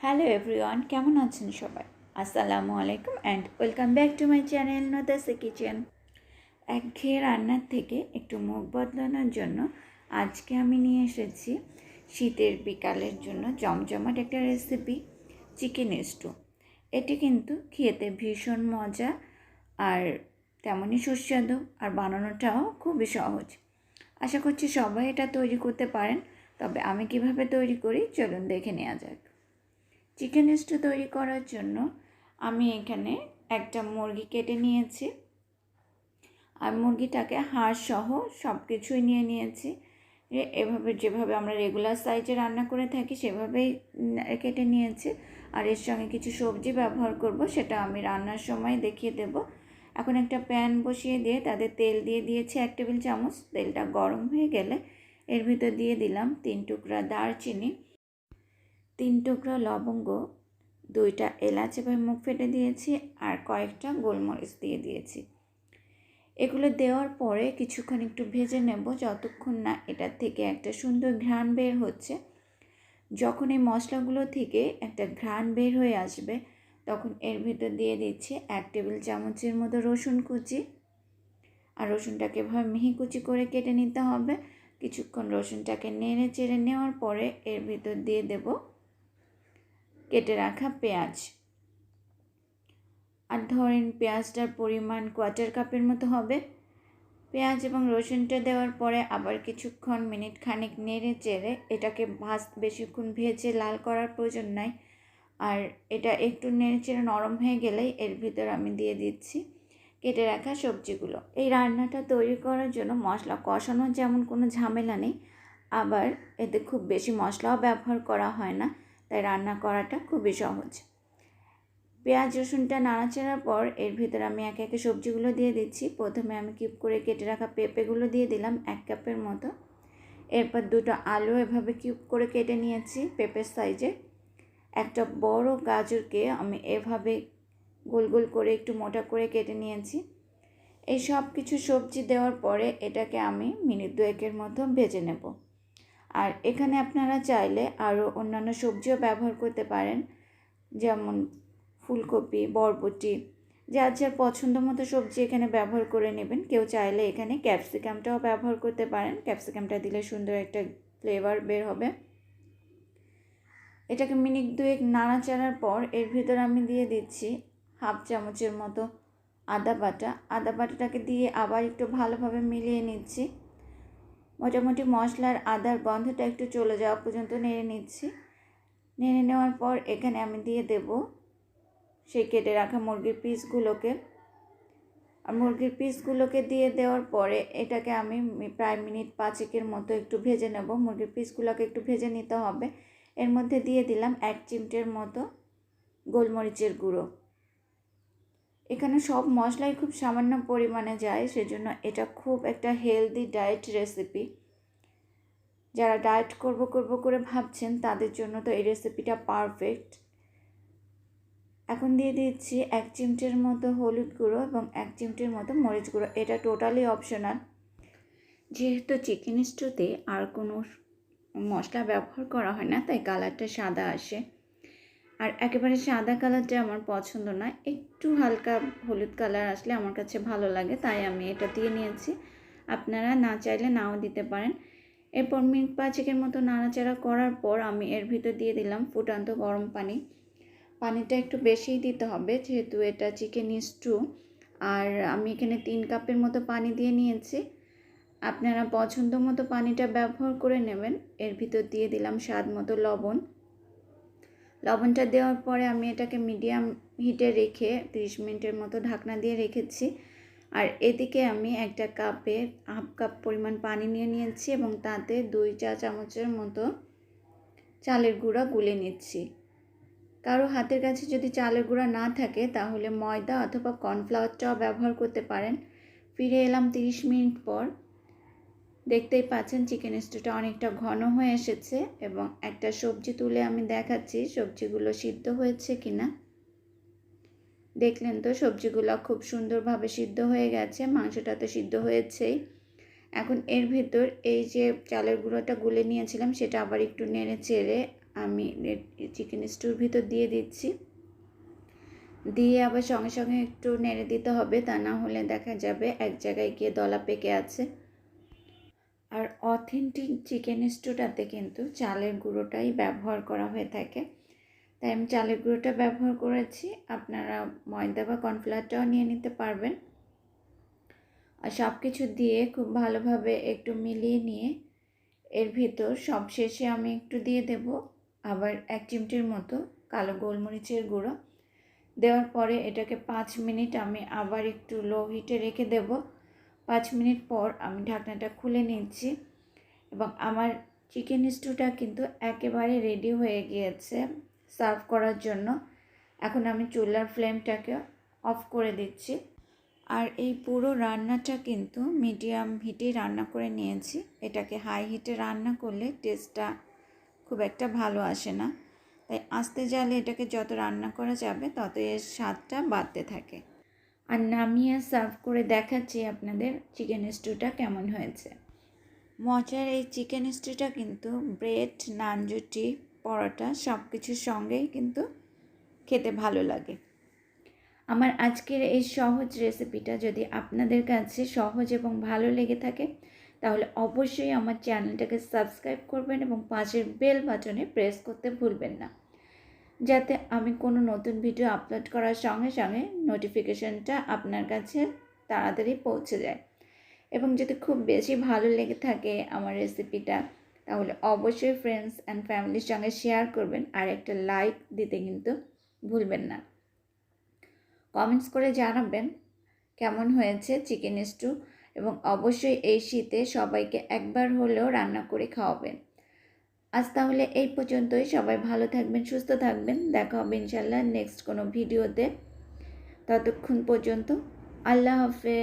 Hello everyone, কেমন আছেন সবাই? আসসালামু আলাইকুম and welcome back to my channel নোটাসে কিচেন। একঘেয়ে রান্নার থেকে একটু মুখ বদলানোর জন্য আজকে আমি নিয়ে এসেছি শীতের বিকালের জন্য জমজমাট একটা রেসিপি, চিকেন স্টু। এটি কিন্তু খেতে ভীষণ মজা আর তেমনই সুস্বাদু, আর বানানোটাও খুবই সহজ। আশা করছি সবাই এটা তৈরি করতে পারেন। তবে আমি কিভাবে তৈরি করি চলুন দেখে নেওয়া যাক। চিকেন স্টু তৈরি করার জন্য আমি এখানে একটা মুরগি কেটে নিয়েছি, আর মুরগিটাকে হাড় সহ সব কিছুই নিয়ে নিয়েছি। এভাবে যেভাবে আমরা রেগুলার সাইজে রান্না করে থাকি সেভাবেই কেটে নিয়েছি। আর এর সঙ্গে কিছু সবজি ব্যবহার করব, সেটা আমি রান্নার সময় দেখিয়ে দেব। এখন একটা প্যান বসিয়ে দিয়ে তাতে তেল দিয়ে দিয়েছি 1 টেবিল চামচ। তেলটা গরম হয়ে গেলে এর ভিতর দিয়ে দিলাম 3 টুকরা দারচিনি, 3 টুকরা লবঙ্গ, 2টা এলাচ এভাবে মুখ ফেটে দিয়েছি, আর কয়েকটা গোলমরিচ দিয়ে দিয়েছি। এগুলো দেওয়ার পরে কিছুক্ষণ একটু ভেজে নেব, যতক্ষণ না এটার থেকে একটা সুন্দর ঘ্রাণ বের হচ্ছে। যখন এই মশলাগুলো থেকে একটা ঘ্রাণ বের হয়ে আসবে তখন এর ভিতর দিয়ে দিচ্ছি 1 টেবিল চামচের মতো রসুন কুচি। আর রসুনটাকে এভাবে মিহি কুচি করে কেটে নিতে হবে। কিছুক্ষণ রসুনটাকে নেড়ে চেড়ে নেওয়ার পরে এর ভিতর দিয়ে দেব কেটে রাখা পেঁয়াজ। আর ধরেন পেঁয়াজটার পরিমাণ 1/4 কাপের মতো হবে। পেঁয়াজ এবং রসুনটা দেওয়ার পরে আবার কিছুক্ষণ মিনিট খানেক নেড়ে চেড়ে এটাকে বেশিক্ষণ ভেজে লাল করার প্রয়োজন নাই। আর এটা একটু নেড়ে চেড়ে নরম হয়ে গেলেই এর ভিতর আমি দিয়ে দিচ্ছি কেটে রাখা সবজিগুলো। এই রান্নাটা তৈরি করার জন্য মশলা কষানোর যেমন কোনো ঝামেলা নেই, আবার এতে খুব বেশি মশলাও ব্যবহার করা হয় না, তাই রান্না করাটা খুবই সহজ। পেঁয়াজ রসুনটা নাড়াচাড়ার পর এর ভিতরে আমি একে একে সবজিগুলো দিয়ে দিচ্ছি। প্রথমে আমি কিউব করে কেটে রাখা পেঁপেগুলো দিয়ে দিলাম 1 কাপের মতো। এরপর 2টো আলু এভাবে কিউব করে কেটে নিয়েছি পেঁপের সাইজে। একটা বড় গাজরকে আমি এভাবে গোল গোল করে একটু মোটা করে কেটে নিয়েছি। এই সব কিছু সবজি দেওয়ার পরে এটাকে আমি মিনিট 2-এর মতো ভেজে নেব। আর এখানে আপনারা চাইলে আরও অন্যান্য সবজিও ব্যবহার করতে পারেন, যেমন ফুলকপি, বরবটি, যার যার পছন্দ মতো সবজি এখানে ব্যবহার করে নেবেন। কেউ চাইলে এখানে ক্যাপসিকামটাও ব্যবহার করতে পারেন, ক্যাপসিকামটা দিলে সুন্দর একটা ফ্লেভার বের হবে। এটাকে মিনিট 2 নাড়াচাড়ার পর এর ভিতর আমি দিয়ে দিচ্ছি 1/2 চামচের মতো আদা বাটা। আদা বাটাটাকে দিয়ে আবার একটু ভালোভাবে মিলিয়ে নিচ্ছি। মোটামুটি মশলার আদার গন্ধটা একটু চলে যাওয়া পর্যন্ত নেড়ে নিচ্ছি। নেড়ে নেওয়ার পর এখানে আমি দিয়ে দেব সেই কেটে রাখা মুরগির পিসগুলোকে। আর মুরগির পিসগুলোকে দিয়ে দেওয়ার পরে এটাকে আমি প্রায় মিনিট 5-এর মতো একটু ভেজে নেব। মুরগির পিসগুলোকে একটু ভেজে নিতে হবে। এর মধ্যে দিয়ে দিলাম 1 চিমটের মতো গোলমরিচের গুঁড়ো। এখানে সব মশলাই খুব সামান্য পরিমাণে যায়, সেজন্য এটা খুব একটা হেলদি ডায়েট রেসিপি। যারা ডায়েট করব করে ভাবছেন তাদের জন্য তো এই রেসিপিটা পারফেক্ট। এখন দিয়ে দিচ্ছি 1 চিমটের মতো হলুদ গুঁড়ো এবং 1 চিমটের মতো মরিচ গুঁড়ো। এটা টোটালি অপশনাল। যেহেতু চিকেন স্টুতে আর কোনো মশলা ব্যবহার করা হয় না, তাই কালারটা সাদা আসে। আর একেবারে সাদা কালারটা আমার পছন্দ না, একটু হালকা হলুদ কালার আসলে আমার কাছে ভালো লাগে, তাই আমি এটা দিয়ে নিয়েছি। আপনারা না চাইলে নাও দিতে পারেন। এরপর মিনিট 5-এর মতো নাড়াচাড়া করার পর আমি এর ভিতর দিয়ে দিলাম ফুটন্ত গরম পানি। পানিটা একটু বেশিই দিতে হবে যেহেতু এটা চিকেন স্টু। আর আমি এখানে 3 কাপের মতো পানি দিয়ে নিয়েছি। আপনারা পছন্দ মতো পানিটা ব্যবহার করে নেবেন। এর ভিতর দিয়ে দিলাম স্বাদ মতো লবণ। লবণটা দেওয়ার পরে আমি এটাকে মিডিয়াম হিটে রেখে 30 মিনিটের মতো ঢাকনা দিয়ে রেখেছি। আর এদিকে আমি একটা কাপে 1/2 কাপ পরিমাণ পানি নিয়ে নিয়েছি এবং তাতে 2 চা চামচের মতো চালের গুঁড়া গুলে নিচ্ছি। কারো হাতের কাছে যদি চালের গুঁড়া না থাকে তাহলে ময়দা অথবা কর্নফ্লাওয়ারটাও ব্যবহার করতে পারেন। ফিরে এলাম 30 মিনিট পর। দেখতেই পাচ্ছেন চিকেন স্টুটা অনেকটা ঘন হয়ে এসেছে এবং একটা সবজি তুলে আমি দেখাচ্ছি সবজিগুলো সিদ্ধ হয়েছে কিনা। দেখলেন তো সবজিগুলো খুব সুন্দরভাবে সিদ্ধ হয়ে গেছে, মাংসটা তো সিদ্ধ হয়েছেই। এখন এর ভিতর এই যে চালের গুঁড়োটা গুলে নিয়েছিলাম সেটা আবার একটু নেড়ে চেড়ে আমি চিকেন স্টুর ভিতর দিয়ে দিচ্ছি। দিয়ে আবার সঙ্গে সঙ্গে একটু নেড়ে দিতে হবে, তা না হলে দেখা যাবে এক জায়গায় গিয়ে দলা পেকে আছে। আর অথেন্টিক চিকেন স্টুটাতে কিন্তু চালের গুঁড়োটাই ব্যবহার করা হয়ে থাকে, তাই আমি চালের গুঁড়োটা ব্যবহার করেছি। আপনারা ময়দা বা কর্নফ্লাওয়ারটাও নিয়ে নিতে পারবেন। আর সব কিছু দিয়ে খুব ভালোভাবে একটু মিলিয়ে নিয়ে এর ভিতর সবশেষে আমি একটু দিয়ে দেব আবার 1 চিমটির মতো কালো গোলমরিচের গুঁড়ো। দেওয়ার পরে এটাকে 5 মিনিট আমি আবার একটু লো হিটে রেখে দেব। 5 মিনিট পর আমি ঢাকনাটা খুলে নিচ্ছি এবং আমার চিকেন স্টুটা কিন্তু একেবারে রেডি হয়ে গিয়েছে সার্ভ করার জন্য। এখন আমি চুলার ফ্লেমটাকে অফ করে দিচ্ছি। আর এই পুরো রান্নাটা কিন্তু মিডিয়াম হিটে রান্না করে নিয়েছি। এটাকে হাই হিটে রান্না করলে টেস্টটা খুব একটা ভালো আসে না, তাই আস্তে জালে এটাকে যত রান্না করা যাবে তত এর স্বাদটা বাড়তে থাকে। আর নামিয়ে সার্ভ করে দেখাচ্ছি আপনাদের চিকেন স্টুটা কেমন হয়েছে। মজার এই চিকেন স্টুটা কিন্তু ব্রেড, নান, রুটি, পরোটা সব কিছুর সঙ্গেই কিন্তু খেতে ভালো লাগে। আমার আজকের এই সহজ রেসিপিটা যদি আপনাদের কাছে সহজ এবং ভালো লেগে থাকে তাহলে অবশ্যই আমার চ্যানেলটাকে সাবস্ক্রাইব করবেন এবং পাশের বেল বাটনে প্রেস করতে ভুলবেন না, যাতে আমি কোনো নতুন ভিডিও আপলোড করার সঙ্গে সঙ্গে নোটিফিকেশনটা আপনার কাছে তাড়াতাড়ি পৌঁছে যায়। এবং যদি খুব বেশি ভালো লেগে থাকে আমার রেসিপিটা তাহলে অবশ্যই ফ্রেন্ডস অ্যান্ড ফ্যামিলির সঙ্গে শেয়ার করবেন, আর একটা লাইক দিতে কিন্তু ভুলবেন না। কমেন্টস করে জানাবেন কেমন হয়েছে চিকেন স্টু, এবং অবশ্যই এই শীতে সবাইকে একবার হলেও রান্না করে খাওয়াবেন। আজ তাহলে এই পর্যন্তই। সবাই ভালো থাকবেন, সুস্থ থাকবেন। দেখা হবে ইনশাল্লাহ নেক্সট কোনো ভিডিওতে। ততক্ষণ পর্যন্ত আল্লাহ হাফেজ।